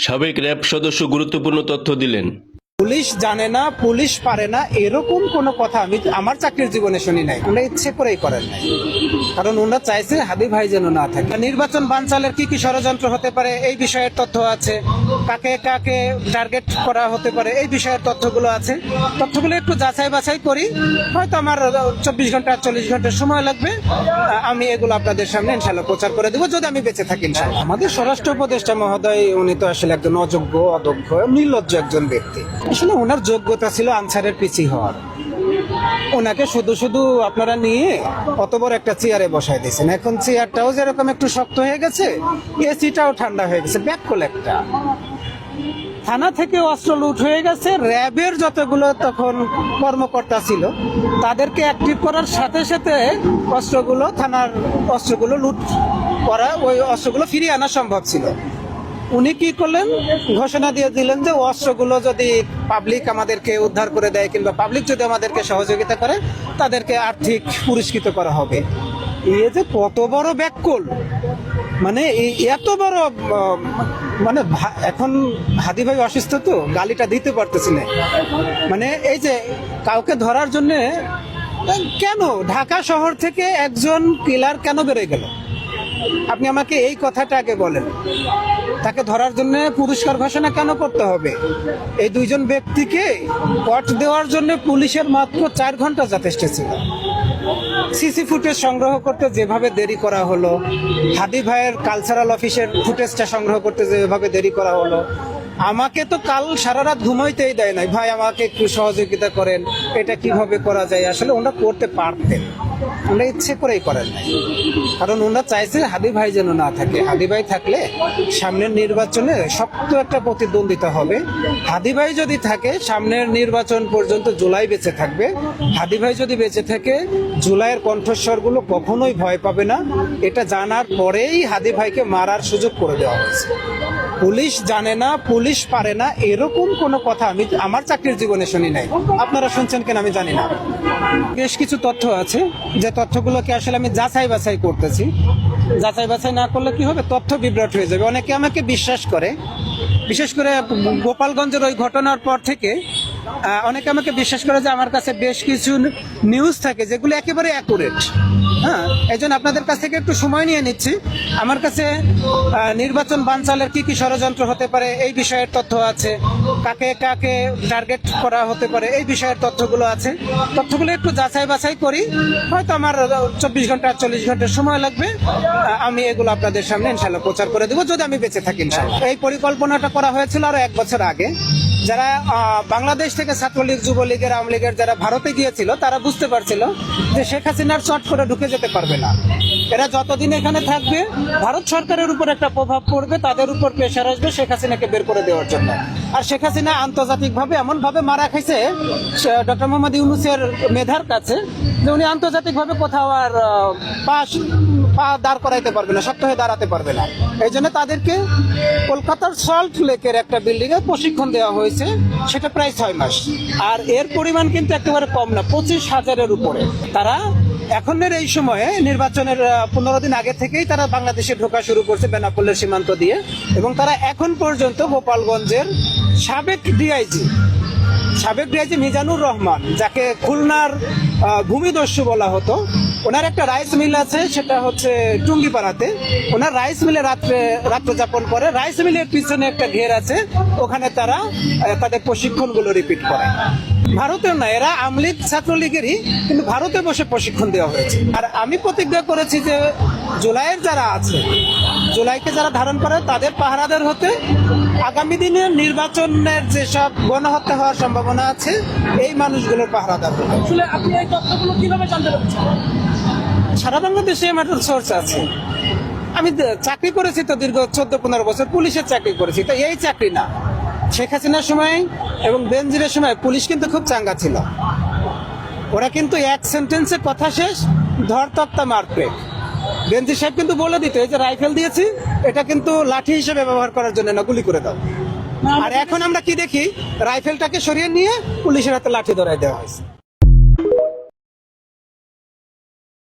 সাবেক র্যাব সদস্য গুরুত্বপূর্ণ তথ্য দিলেন। পুলিশ জানে না, পুলিশ পারে না, এরকম কোনো কথা আমি আমার চাকরির জীবনে শুনি নাই। ওরা ইচ্ছে করেই করেন নাই, কারণ ওনারা চাইছে হাদি ভাই যেন না থাকে। নির্বাচন বানচালের কি কি ষড়যন্ত্র হতে পারে এই বিষয়ের তথ্য আছে, কাকে কাকে টার্গেট করা হতে পারে এই বিষয়ের তথ্যগুলো আছে। তথ্যগুলো একটু যাচাই বাছাই করি, হয়তো আমার 24 ঘন্টা 48 ঘন্টা সময় লাগবে। আমি এগুলো আপনাদের সামনে ইনশাল্লাহ প্রচার করে দেবো, যদি আমি বেঁচে থাকি ইনশাল্লাহ। আমাদের স্বরাষ্ট্র উপদেষ্টা মহোদয় উনি তো আসলে একজন অযোগ্য, অদক্ষ, নির্লজ্জ একজন ব্যক্তি। আসলে ওনার যোগ্যতা ছিল আনসারের পিছি হওয়ার। ওনাকে শুধু শুধু আপনারা নিয়ে অত বড় একটা চেয়ারে বসাই দিয়েছেন। এখন চেয়ারটাও যেরকম একটু শক্ত হয়ে গেছে, এসিটাও ঠান্ডা হয়ে গেছে। ব্যাককল একটা থানা থেকে অস্ত্র লুট হয়ে গেছে। র্যাবের যতগুলো তখন কর্মকর্তা ছিল তাদেরকে অ্যাক্টিভ করার সাথে সাথে অস্ত্রগুলো, থানার অস্ত্রগুলো লুট করা, ওই অস্ত্রগুলো ফিরিয়ে আনা সম্ভব ছিল। উনি কি করলেন, ঘোষণা দিয়ে দিলেন যে অস্ত্রগুলো যদি পাবলিক আমাদেরকে উদ্ধার করে দেয় কিংবা পাবলিক যদি আমাদেরকে সহযোগিতা করে তাদেরকে আর্থিক পুরস্কৃত করা হবে। এই যে কত বড় ব্যাককল, মানে এত বড়, মানে এখন হাদি ভাই অসুস্থ তো গালিটা দিতে পারতেছি না। মানে এই যে কাউকে ধরার জন্য কেন ঢাকা শহর থেকে একজন কিলার কেন বেরোয় গেল, আপনি আমাকে এই কথাটা আগে বলেন। তাকে ধরার জন্য পুরস্কার ঘোষণা কেন করতে হবে? এই দুইজন ব্যক্তিকে কট দেওয়ার জন্য পুলিশের মাত্র 4 ঘন্টা যথেষ্ট ছিল। সিসি ফুটেজ সংগ্রহ করতে যেভাবে দেরি করা হলো, হাদি ভাইয়ের কালচারাল অফিসের ফুটেজটা সংগ্রহ করতে যেভাবে দেরি করা হলো, আমাকে তো কাল সারা রাত ঘুমাইতেই দেয় নাই। ভাই আমাকে একটু সহযোগিতা করেন, এটা কিভাবে করা যায়। আসলে ওনারা করতে পারতেন, ওনারা ইচ্ছে করেই করেন নাই, কারণ ওনারা চাইছে হাদি ভাই যেন না থাকে। হাদি ভাই থাকলে সামনের নির্বাচনে শক্ত একটা প্রতিদ্বন্দ্বিতা হবে। হাদি ভাই যদি থাকে সামনের নির্বাচন পর্যন্ত জুলাই বেঁচে থাকবে। হাদি ভাই যদি বেঁচে থাকে জুলাইয়ের কণ্ঠস্বরগুলো কখনোই ভয় পাবে না। এটা জানার পরেই হাদি ভাইকে মারার সুযোগ করে দেওয়া হয়েছে। পুলিশ জানে না, পুলিশ পারে না, এরকম কোনো কথা আমি আমার চাকরির জীবনে শুনি নাই। আপনারা শুনছেন কেন আমি জানি না। বেশ কিছু তথ্য আছে যে তথ্যগুলোকে আসলে আমি যাচাই বাছাই করতেছি। যাচাই বাছাই না করলে কি হবে, তথ্য বিভ্রাট হয়ে যাবে। অনেকে আমাকে বিশ্বাস করে, বিশেষ করে গোপালগঞ্জের ওই ঘটনার পর থেকে অনেকে আমাকে বিশ্বাস করে যে আমার কাছে বেশ কিছু নিউজ থাকে যেগুলো একেবারে অ্যাকুরেট। হ্যাঁ, এই জন্য আপনাদের কাছ থেকে একটু সময় নিয়ে নিচ্ছি। আমার কাছে নির্বাচন বানচালের কি কি ষড়যন্ত্র হতে পারে এই বিষয়ের তথ্য আছে, কাকে কাকে টার্গেট করা হতে পারে এই বিষয়ের তথ্যগুলো আছে। তথ্যগুলো একটু যাচাই বাছাই করি, হয়তো আমার 24 ঘন্টা 48 ঘন্টা সময় লাগবে। আমি এগুলো আপনাদের সামনে ইনশাল্লাহ প্রচার করে দেবো, যদি আমি বেঁচে থাকি ইনশাল্লাহ। এই পরিকল্পনাটা করা হয়েছিল আরো 1 বছর আগে। যারা বাংলাদেশ থেকে ছাত্রলীগ, যুবলীগের, আওয়ামী লীগের যারা ভারতে গিয়েছিল তারা বুঝতে পারছিল যে শেখ হাসিনার চট করে ঢুকে যেতে পারবে না। এরা যতদিন এখানে থাকবে ভারত সরকারের উপর একটা প্রভাব পড়বে, তাদের উপর প্রেশার আসবে শেখ হাসিনাকে বের করে দেওয়ার জন্য। আর শেখ হাসিনা আন্তর্জাতিকভাবে এমনভাবে মারা খাইছে ডক্টর মোহাম্মদ ইউনূসের মেধার কাছে যে উনি আন্তর্জাতিকভাবে কোথাও আর পা দাঁড় করাইতে পারবে না, শক্ত হয়ে দাঁড়াতে পারবে না। এই জন্য তাদেরকে কলকাতার সল্ট লেকের একটা বিল্ডিংয়ে প্রশিক্ষণ দেওয়া হয়েছে, সেটা প্রায় 6 মাস। আর এর পরিমাণ কিন্তু একেবারে কম না, 25,000-এর উপরে। তারা এখনের এই সময়ে নির্বাচনের 15 দিন আগে থেকেই তারা বাংলাদেশে ঢোকা শুরু করছে বেনাপোলের সীমান্ত দিয়ে। এবং তারা এখন পর্যন্ত গোপালগঞ্জের সাবেক ডিআইজি মিজানুর রহমান, যাকে খুলনার ভূমিদস্যু বলা হতো, ওনার একটা রাইস মিল আছে, সেটা হচ্ছে টুঙ্গিপাড়াতে। ওনার রাইস মিলে রাত্র যাপন করে। রাইস মিলের পিছনে একটা ঘের আছে, ওখানে তারা তাদের প্রশিক্ষণগুলো রিপিট করে। ভারতের না, এরা আওয়ামী লীগ ছাত্রলীগেরই, কিন্তু ভারতে বসে প্রশিক্ষণ দেওয়া হয়েছে। আর আমি প্রতিজ্ঞা করেছি যে জুলাইয়ের যারা আছে, জুলাইকে যারা ধারণ করে তাদের পাহারাদার হতে, আগামী দিনে নির্বাচনের যেসব গণহত্যা হওয়ার সম্ভাবনা আছে এই মানুষগুলোর পাহারাদার হতে। আসলে আপনি এই তথ্যগুলো কিভাবে জানতে পারছেন? সারা বাংলাদেশে আমার সোর্স আছে। আমি চাকরি করেছি তো দীর্ঘ 14-15 বছর, পুলিশের চাকরি করেছি। তো এই চাকরি না, শেখ হাসিনার সময় এবং বেনজিরের সময় পুলিশ কিন্তু খুব চাঙ্গা ছিল। ওরা কিন্তু এক সেন্টেন্সে কথা শেষ, ধর তক্তা মারপেট। বেনজির সাহেব কিন্তু বলে দিত, এই যে রাইফেল দিয়েছি এটা কিন্তু লাঠি হিসেবে ব্যবহার করার জন্য না, গুলি করে দাও। আর এখন আমরা কি দেখি, রাইফেলটাকে সরিয়ে নিয়ে পুলিশের হাতে লাঠি ধরায় দেওয়া হয়েছে।